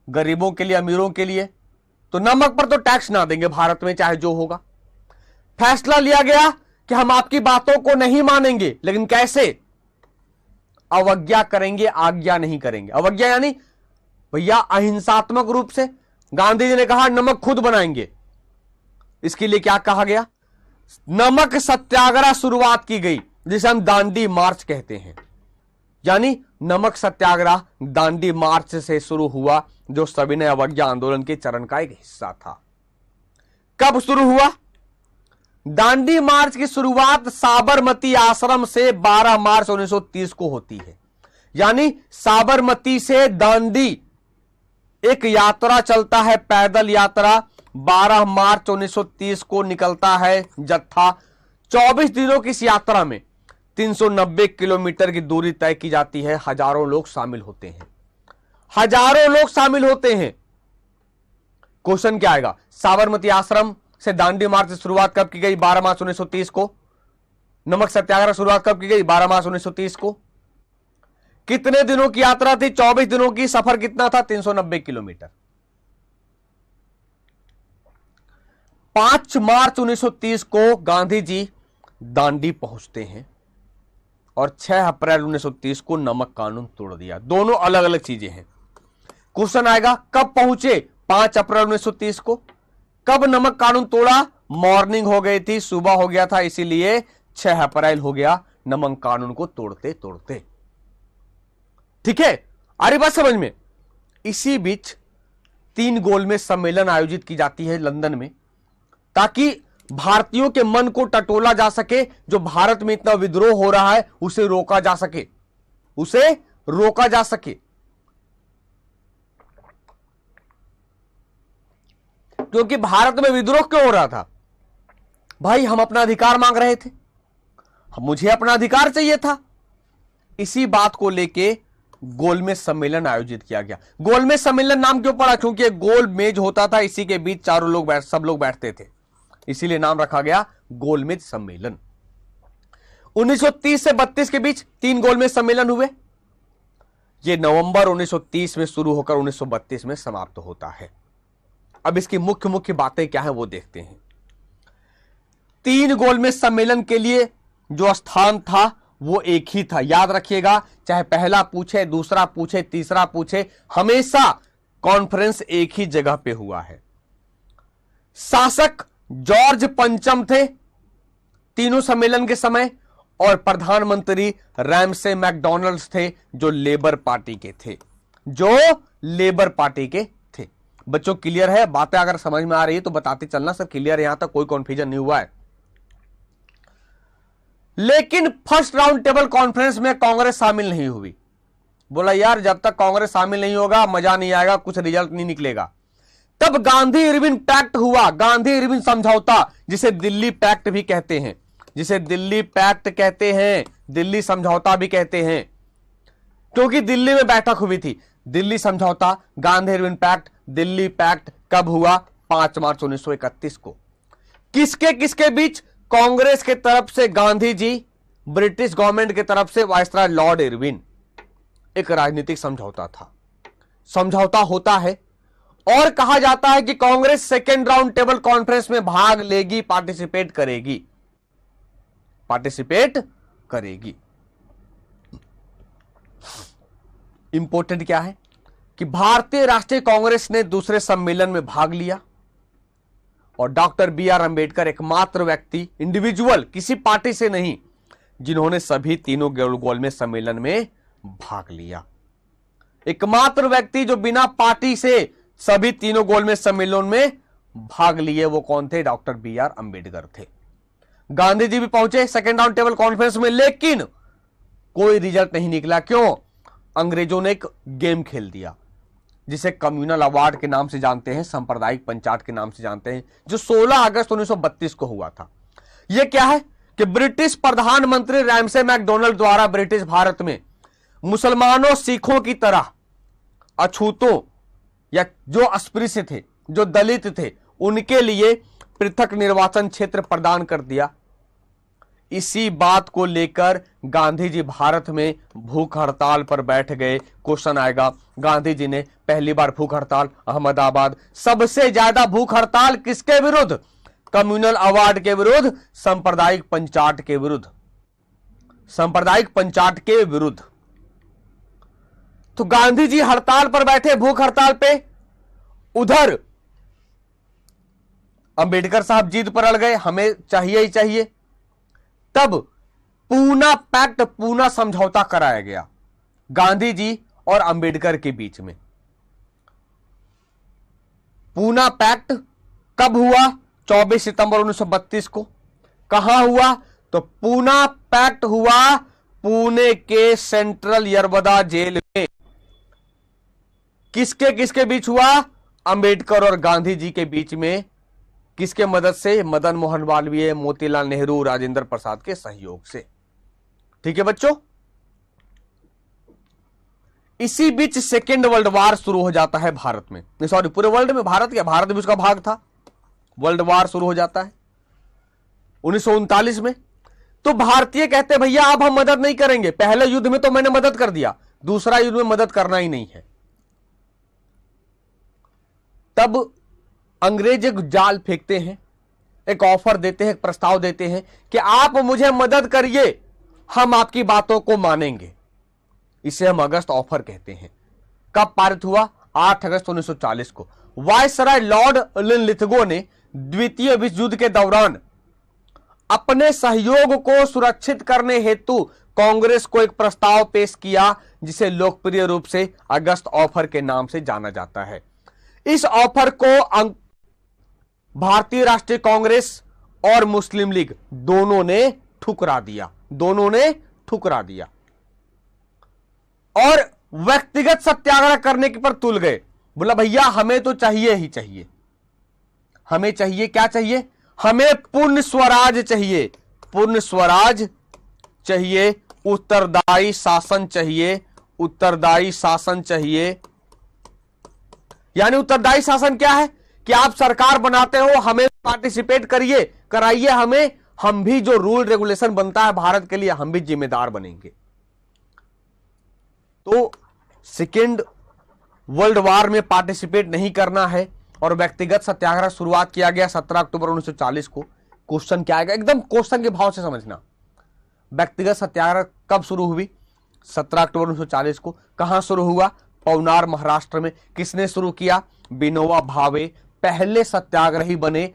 गरीबों के लिए, अमीरों के लिए, तो नमक पर तो टैक्स ना देंगे भारत में, चाहे जो होगा। फैसला लिया गया कि हम आपकी बातों को नहीं मानेंगे, लेकिन कैसे? अवज्ञा करेंगे, आज्ञा नहीं करेंगे। अवज्ञा यानी भैया अहिंसात्मक रूप से। गांधी जी ने कहा नमक खुद बनाएंगे। इसके लिए क्या कहा गया? नमक सत्याग्रह शुरुआत की गई, जिसे हम दांडी मार्च कहते हैं। यानी नमक सत्याग्रह दांडी मार्च से शुरू हुआ, जो सविनय अवज्ञा आंदोलन के चरण का एक हिस्सा था। कब शुरू हुआ? दांडी मार्च की शुरुआत साबरमती आश्रम से 12 मार्च 1930 को होती है। यानी साबरमती से दांडी एक यात्रा चलता है, पैदल यात्रा। 12 मार्च 1930 को निकलता है जत्था। 24 दिनों की इस यात्रा में 390 किलोमीटर की दूरी तय की जाती है। हजारों लोग शामिल होते हैं, हजारों लोग शामिल होते हैं। क्वेश्चन क्या आएगा? साबरमती आश्रम से दांडी मार्च की शुरुआत कब की गई? 12 मार्च 1930 को। नमक सत्याग्रह शुरुआत कब की गई? 12 मार्च 1930 को। कितने दिनों की यात्रा थी? 24 दिनों की। सफर कितना था? 390 किलोमीटर। 5 मार्च 1930 को गांधी जी दांडी पहुंचते हैं और 6 अप्रैल 1930 को नमक कानून तोड़ दिया। दोनों अलग अलग चीजें हैं। क्वेश्चन आएगा कब पहुंचे? 5 अप्रैल 1930 को। कब नमक कानून तोड़ा? मॉर्निंग हो गई थी, सुबह हो गया था, इसीलिए 6 अप्रैल हो गया नमक कानून को तोड़ते तोड़ते। ठीक है, आ रही बात समझ में? इसी बीच 3 गोलमेज सम्मेलन आयोजित की जाती है लंदन में, ताकि भारतीयों के मन को टटोला जा सके। जो भारत में इतना विद्रोह हो रहा है उसे रोका जा सके, उसे रोका जा सके। क्योंकि भारत में विद्रोह क्यों हो रहा था? भाई हम अपना अधिकार मांग रहे थे, मुझे अपना अधिकार चाहिए था। इसी बात को लेके गोलमेज सम्मेलन आयोजित किया गया। गोलमेज सम्मेलन नाम क्यों पड़ा? क्योंकि एक गोल मेज होता था, इसी के बीच चारों लोग सब लोग बैठते थे, इसीलिए नाम रखा गया गोलमेज सम्मेलन। 1930 से 32 के बीच 3 गोलमेज सम्मेलन हुए। यह नवंबर 1930 में शुरू होकर 1932 में समाप्त होता है। अब इसकी मुख्य मुख्य बातें क्या है वो देखते हैं। 3 गोलमेज सम्मेलन के लिए जो स्थान था वो एक ही था। याद रखिएगा, चाहे पहला पूछे, दूसरा पूछे, तीसरा पूछे, हमेशा कॉन्फ्रेंस एक ही जगह पे हुआ है। शासक जॉर्ज पंचम थे तीनों सम्मेलन के समय, और प्रधानमंत्री रैमसे मैकडॉनल्ड्स थे, जो लेबर पार्टी के थे, जो लेबर पार्टी के थे। बच्चों क्लियर है? बातें अगर समझ में आ रही है तो बताते चलना, सब क्लियर है, यहां तक कोई कंफ्यूजन नहीं हुआ है। लेकिन फर्स्ट राउंड टेबल कॉन्फ्रेंस में कांग्रेस शामिल नहीं हुई। बोला यार जब तक कांग्रेस शामिल नहीं होगा मजा नहीं आएगा, कुछ रिजल्ट नहीं निकलेगा। तब गांधी इरविन पैक्ट हुआ, गांधी इरविन समझौता, जिसे दिल्ली पैक्ट भी कहते हैं, जिसे दिल्ली पैक्ट कहते हैं, दिल्ली समझौता भी कहते हैं, क्योंकि दिल्ली में बैठक हुई थी। दिल्ली समझौता, Gandhi Irwin pact, Delhi pact कब हुआ? 5 मार्च 1931 को। किसके किसके बीच? कांग्रेस के तरफ से गांधी जी, ब्रिटिश गवर्नमेंट के तरफ से वायसराय लॉर्ड इरविन। एक राजनीतिक समझौता था। समझौता होता है और कहा जाता है कि Congress second round table conference में भाग लेगी, पार्टिसिपेट करेगी, पार्टिसिपेट करेगी। इंपॉर्टेंट क्या है कि भारतीय राष्ट्रीय कांग्रेस ने दूसरे सम्मेलन में भाग लिया और डॉक्टर बी.आर. अंबेडकर एकमात्र व्यक्ति, इंडिविजुअल, किसी पार्टी से नहीं, जिन्होंने सभी तीनों गोलमेज सम्मेलन में भाग लिया। एकमात्र व्यक्ति जो बिना पार्टी से सभी तीनों गोलमेज सम्मेलन में भाग लिए, वो कौन थे? Doctor B R. अंबेडकर थे। गांधी जी भी पहुंचे सेकेंड राउंड टेबल कॉन्फ्रेंस में, लेकिन कोई रिजल्ट नहीं निकला। क्यों? अंग्रेजों ने एक गेम खेल दिया, जिसे कम्युनल अवार्ड के नाम से जानते हैं, सांप्रदायिक पंचायत के नाम से जानते हैं, जो 16 अगस्त 1932 को हुआ था। यह क्या है कि ब्रिटिश प्रधानमंत्री रैमसे मैकडॉनल्ड द्वारा ब्रिटिश भारत में मुसलमानों, सिखों की तरह अछूतों या जो अस्पृश्य थे, जो दलित थे, उनके लिए पृथक निर्वाचन क्षेत्र प्रदान कर दिया। इसी बात को लेकर गांधी जी भारत में भूख हड़ताल पर बैठ गए। क्वेश्चन आएगा, गांधी जी ने पहली बार भूख हड़ताल अहमदाबाद, सबसे ज्यादा भूख हड़ताल किसके विरुद्ध? कम्युनल अवार्ड के विरुद्ध, सांप्रदायिक पंचाट के विरुद्ध, सांप्रदायिक पंचाट के विरुद्ध। तो गांधी जी हड़ताल पर बैठे, भूख हड़ताल पे। उधर अंबेडकर साहब जीत पर अड़ गए, हमें चाहिए ही चाहिए। तब पूना पैक्ट, पूना समझौता कराया गया गांधी जी और अंबेडकर के बीच में। पूना पैक्ट कब हुआ? 24 सितंबर 1932 को। कहां हुआ? तो पूना पैक्ट हुआ पुणे के सेंट्रल यरवदा जेल में। किसके किसके बीच हुआ? अंबेडकर और गांधी जी के बीच में। किसके मदद से? मदन मोहन मालवीय, मोतीलाल नेहरू, राजेंद्र प्रसाद के सहयोग से। ठीक है बच्चों। इसी बीच सेकेंड वर्ल्ड वार शुरू हो जाता है भारत में, सॉरी पूरे वर्ल्ड में। भारत क्या, भारत भी उसका भाग था। वर्ल्ड वार शुरू हो जाता है 1939 में। तो भारतीय कहते हैं भैया अब हम मदद नहीं करेंगे, पहले युद्ध में तो मैंने मदद कर दिया, दूसरा युद्ध में मदद करना ही नहीं है। तब अंग्रेज एक जाल फेंकते हैं, एक ऑफर देते हैं, एक प्रस्ताव देते हैं कि आप मुझे मदद करिए, हम आपकी बातों को मानेंगे। इसे हम अगस्त ऑफर कहते हैं। कब पारित हुआ? 8 अगस्त 1940 को। वायसराय लॉर्ड लिथगो ने द्वितीय विश्व युद्ध के दौरान अपने सहयोग को सुरक्षित करने हेतु कांग्रेस को एक प्रस्ताव पेश किया, जिसे लोकप्रिय रूप से अगस्त ऑफर के नाम से जाना जाता है। इस ऑफर को भारतीय राष्ट्रीय कांग्रेस और मुस्लिम लीग दोनों ने ठुकरा दिया, दोनों ने ठुकरा दिया और व्यक्तिगत सत्याग्रह करने के पर तुल गए। बोला भैया हमें तो चाहिए ही चाहिए, हमें चाहिए, क्या चाहिए? हमें पूर्ण स्वराज चाहिए, पूर्ण स्वराज चाहिए, उत्तरदायी शासन चाहिए, उत्तरदायी शासन चाहिए। यानी उत्तरदायी शासन क्या है? कि आप सरकार बनाते हो, हमें पार्टिसिपेट करिए, कराइए हमें, हम भी जो रूल रेगुलेशन बनता है भारत के लिए हम भी जिम्मेदार बनेंगे। तो सेकेंड वर्ल्ड वार में पार्टिसिपेट नहीं करना है और व्यक्तिगत सत्याग्रह शुरुआत किया गया 17 अक्टूबर 1940 को। क्वेश्चन क्या आएगा? एकदम क्वेश्चन के भाव से समझना। व्यक्तिगत सत्याग्रह कब शुरू हुई? 17 अक्टूबर 1940 को। कहां शुरू हुआ? पवनार, महाराष्ट्र में। किसने शुरू किया? विनोबा भावे पहले सत्याग्रही बने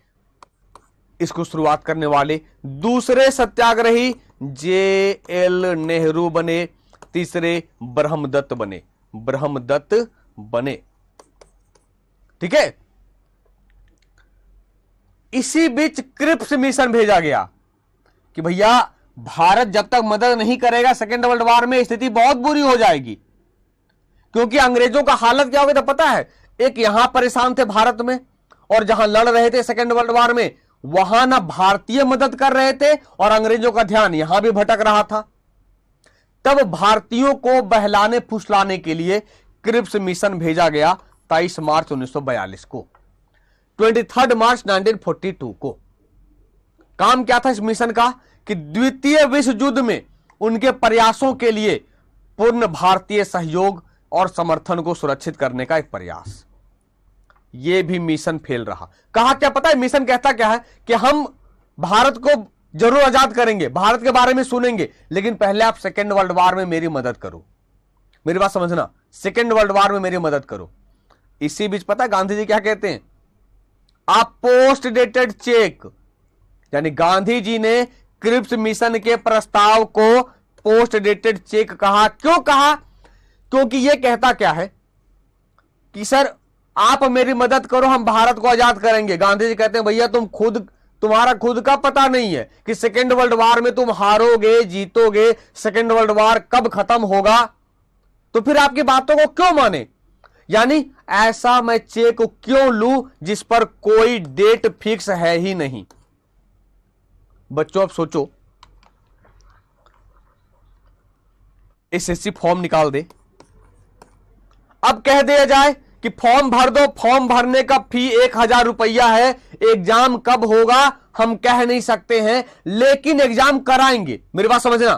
इसको शुरुआत करने वाले। दूसरे सत्याग्रही जे.एल. नेहरू बने। तीसरे ब्रह्मदत्त बने, ब्रह्मदत्त बने। ठीक है। इसी बीच क्रिप्स मिशन भेजा गया कि भैया भारत जब तक मदद नहीं करेगा सेकेंड वर्ल्ड वार में स्थिति बहुत बुरी हो जाएगी। क्योंकि अंग्रेजों का हालत क्या हो गया था पता है? एक यहां परेशान थे भारत में, और जहां लड़ रहे थे सेकेंड वर्ल्ड वार में वहां ना भारतीय मदद कर रहे थे और अंग्रेजों का ध्यान यहां भी भटक रहा था। तब भारतीयों को बहलाने फुसलाने के लिए क्रिप्स मिशन भेजा गया 23 मार्च 1942 को, 23 मार्च 1942 को। काम क्या था इस मिशन का? कि द्वितीय विश्व युद्ध में उनके प्रयासों के लिए पूर्ण भारतीय सहयोग और समर्थन को सुरक्षित करने का एक प्रयास। यह भी मिशन फेल रहा। कहा क्या पता है मिशन कहता क्या है? कि हम भारत को जरूर आजाद करेंगे, भारत के बारे में सुनेंगे, लेकिन पहले आप सेकेंड वर्ल्ड वार में मेरी मदद करो। मेरी बात समझना, सेकेंड वर्ल्ड वार में मेरी मदद करो। इसी बीच पता है गांधी जी क्या कहते हैं? आप पोस्ट डेटेड चेक, यानी गांधी जी ने क्रिप्स मिशन के प्रस्ताव को पोस्ट डेटेड चेक कहा। क्यों कहा? क्योंकि यह कहता क्या है कि सर आप मेरी मदद करो, हम भारत को आजाद करेंगे। गांधी जी कहते हैं भैया तुम्हारा खुद का पता नहीं है कि सेकेंड वर्ल्ड वार में तुम हारोगे, जीतोगे, सेकेंड वर्ल्ड वार कब खत्म होगा, तो फिर आपकी बातों को क्यों माने? यानी ऐसा मैं चेक क्यों लूं जिस पर कोई डेट फिक्स है ही नहीं। बच्चों अब सोचो, एसएससी फॉर्म निकाल दे, अब कह दिया जाए कि फॉर्म भर दो, फॉर्म भरने का फी 1000 रुपया है, एग्जाम कब होगा हम कह नहीं सकते हैं, लेकिन एग्जाम कराएंगे। मेरी बात समझना,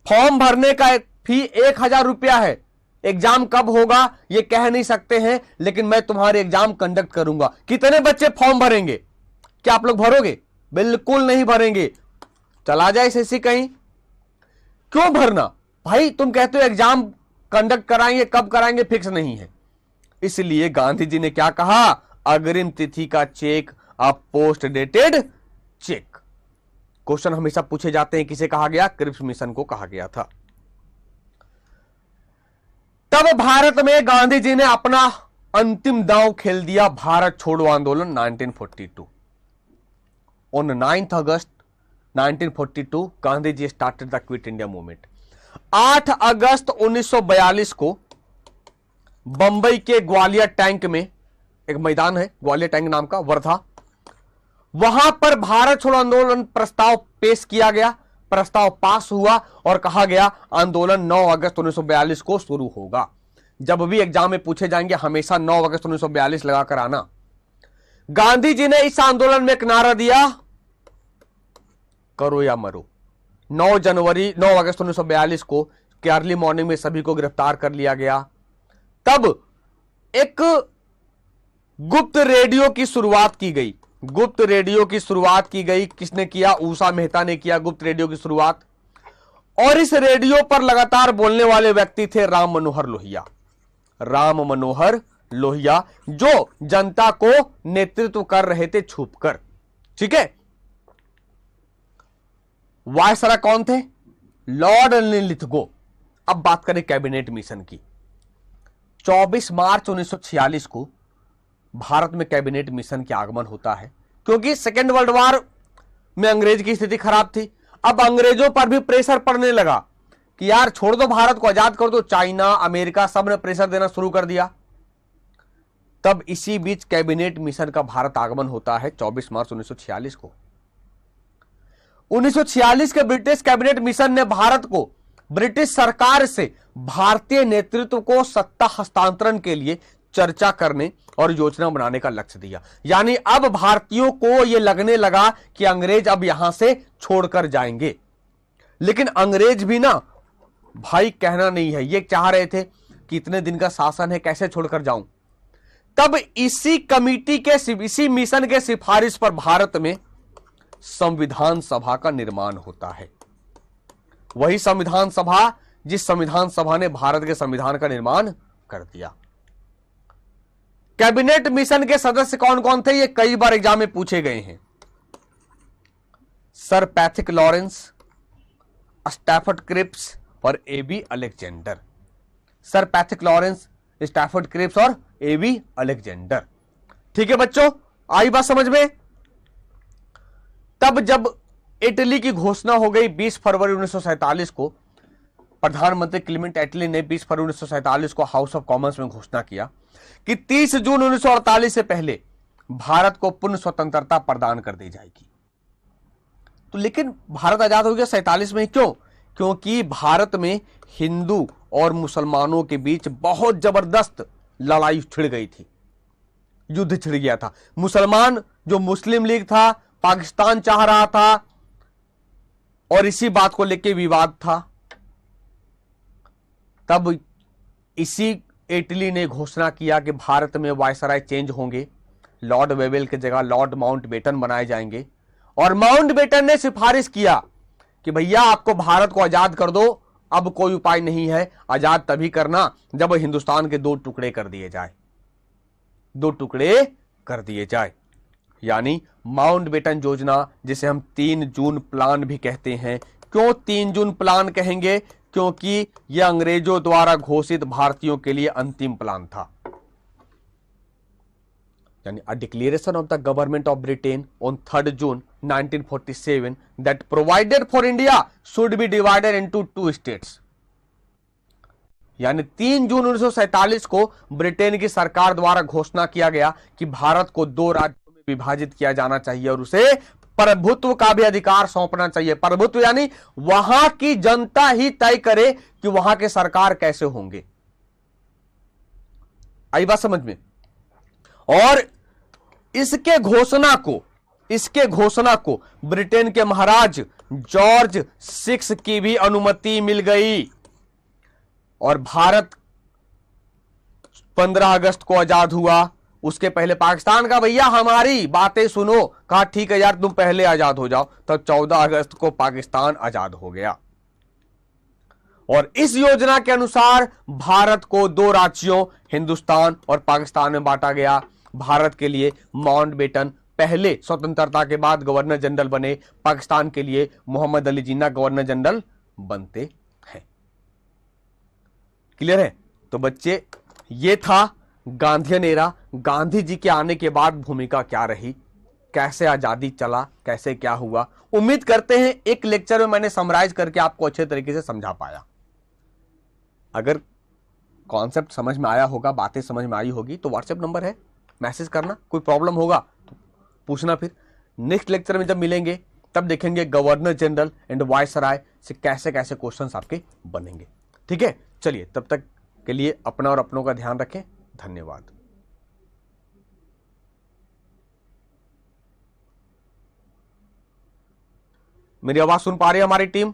फॉर्म भरने का फी 1,000 रुपया है। एग्जाम कब होगा यह कह नहीं सकते हैं, लेकिन मैं तुम्हारे एग्जाम कंडक्ट करूंगा। कितने बच्चे फॉर्म भरेंगे? क्या आप लोग भरोगे? बिल्कुल नहीं भरेंगे। चला जाए ऐसी कहीं। क्यों भरना भाई? तुम कहते हो एग्जाम कंडक्ट कराएंगे, कब कराएंगे फिक्स नहीं है। इसलिए गांधी जी ने क्या कहा? अग्रिम तिथि का cheque, a post dated cheque. Question हमेशा पूछे जाते हैं, किसे कहा गया? क्रिप्स मिशन को कहा गया था। तब भारत में गांधी जी ने अपना अंतिम दांव खेल दिया, भारत छोड़ो आंदोलन 1942। On 9 August 1942 Gandhi ji started the quit India movement. 8 अगस्त 1942 को बंबई के ग्वालियर टैंक में, एक मैदान है ग्वालियर टैंक नाम का, वर्धा, वहां पर भारत छोड़ो आंदोलन प्रस्ताव पेश किया गया। प्रस्ताव पास हुआ और कहा गया आंदोलन 9 अगस्त 1942 को शुरू होगा। जब भी एग्जाम में पूछे जाएंगे हमेशा 9 अगस्त 1942 लगाकर आना। गांधी जी ने इस आंदोलन में एक नारा दिया, करो या मरो। 9 अगस्त 1942 को के अर्ली मॉर्निंग में सभी को गिरफ्तार कर लिया गया। तब एक गुप्त रेडियो की शुरुआत की गई। गुप्त रेडियो की शुरुआत की गई। किसने किया? ऊषा मेहता ने किया गुप्त रेडियो की शुरुआत। और इस रेडियो पर लगातार बोलने वाले व्यक्ति थे राम मनोहर लोहिया। राम मनोहर लोहिया, जो जनता को नेतृत्व कर रहे थे छुपकर। ठीक है। वायसराय कौन थे? Lord Lithgow. अब बात करें कैबिनेट मिशन की। 24 मार्च 1946 को भारत में कैबिनेट मिशन के आगमन होता है, क्योंकि सेकेंड वर्ल्ड वॉर में अंग्रेज की स्थिति खराब थी। अब अंग्रेजों पर भी प्रेशर पड़ने लगा कि यार छोड़ दो, भारत को आजाद कर दो। चाइना, अमेरिका सब ने प्रेशर देना शुरू कर दिया। तब इसी बीच कैबिनेट मिशन का भारत आगमन होता है 24 मार्च 1946 को। 1946 के ब्रिटिश कैबिनेट मिशन ने भारत को ब्रिटिश सरकार से भारतीय नेतृत्व को सत्ता हस्तांतरण के लिए चर्चा करने और योजना बनाने का लक्ष्य दिया। यानी अब भारतीयों को यह लगने लगा कि अंग्रेज अब यहां से छोड़कर जाएंगे। लेकिन अंग्रेज भी ना भाई कहना नहीं है, ये चाह रहे थे कि इतने दिन का शासन है, कैसे छोड़कर जाऊं। तब इसी मिशन के सिफारिश पर भारत में संविधान सभा का निर्माण होता है। वही संविधान सभा जिस संविधान सभा ने भारत के संविधान का निर्माण कर दिया। कैबिनेट मिशन के सदस्य कौन कौन थे? ये कई बार एग्जाम में पूछे गए हैं। Sir Pethick Lawrence, Stafford Cripps और AB Alexander. Sir Pethick Lawrence, Stafford Cripps और एबी अलेक्जेंडर। ठीक है बच्चों, आई बात समझ में? तब जब इटली की घोषणा हो गई 20 फरवरी 1947 को, प्रधानमंत्री क्लीमेंट एटली ने 20 फरवरी 1947 को हाउस ऑफ कॉमन्स में घोषणा किया कि 30 जून 1948 से पहले भारत को पूर्ण स्वतंत्रता प्रदान कर दी जाएगी। तो लेकिन भारत आजाद हो गया 47 में। क्यों? क्योंकि भारत में हिंदू और मुसलमानों के बीच बहुत जबरदस्त लड़ाई छिड़ गई थी, युद्ध छिड़ गया था। मुसलमान जो मुस्लिम लीग था, पाकिस्तान चाह रहा था और इसी बात को लेकर विवाद था। तब इसी इटली ने घोषणा किया कि भारत में वायसराय चेंज होंगे, लॉर्ड वेवेल की जगह लॉर्ड माउंटबेटन बनाए जाएंगे। और माउंटबेटन ने सिफारिश किया कि भैया आपको भारत को आजाद कर दो, अब कोई उपाय नहीं है, आजाद तभी करना जब हिंदुस्तान के 2 टुकड़े कर दिए जाए। 2 टुकड़े कर दिए जाए, यानी माउंटबेटन योजना, जिसे हम 3 जून प्लान भी कहते हैं। क्यों 3 जून प्लान कहेंगे? क्योंकि यह अंग्रेजों द्वारा घोषित भारतीयों के लिए अंतिम प्लान था। यानी a declaration of the government of Britain on 3 June 1947 that provided for India should be divided into 2 states. यानी 3 जून 1947 को ब्रिटेन की सरकार द्वारा घोषणा किया गया कि भारत को 2 राज्यों में विभाजित किया जाना चाहिए और उसे प्रभुत्व का भी अधिकार सौंपना चाहिए। प्रभुत्व यानी वहां की जनता ही तय करे कि वहां के सरकार कैसे होंगे। आई बात समझ में? और इसके घोषणा को इसके घोषणा को ब्रिटेन के महाराज जॉर्ज 6 की भी अनुमति मिल गई और भारत 15 अगस्त को आजाद हुआ। उसके पहले पाकिस्तान का भैया हमारी बातें सुनो, कहा ठीक है यार तुम पहले आजाद हो जाओ, तब 14 अगस्त को पाकिस्तान आजाद हो गया। और इस योजना के अनुसार भारत को 2 राज्यों हिंदुस्तान और पाकिस्तान में बांटा गया। भारत के लिए माउंटबेटन पहले स्वतंत्रता के बाद गवर्नर जनरल बने, पाकिस्तान के लिए मोहम्मद अली जिन्ना गवर्नर जनरल बनते हैं। क्लियर है? तो बच्चे ये था गांधीयन एरा, गांधी जी के आने के बाद भूमिका क्या रही, कैसे आजादी चला, कैसे क्या हुआ। उम्मीद करते हैं एक लेक्चर में मैंने समराइज करके आपको अच्छे तरीके से समझा पाया। अगर कॉन्सेप्ट समझ में आया होगा, बातें समझ में आई होगी तो व्हाट्सएप नंबर है, मैसेज करना। कोई प्रॉब्लम होगा तो पूछना। फिर नेक्स्ट लेक्चर में जब मिलेंगे तब देखेंगे गवर्नर जनरल एंड वायसराय से कैसे कैसे क्वेश्चंस आपके बनेंगे। ठीक है, चलिए तब तक के लिए अपना और अपनों का ध्यान रखें। धन्यवाद। मेरी आवाज सुन पा रही है हमारी टीम?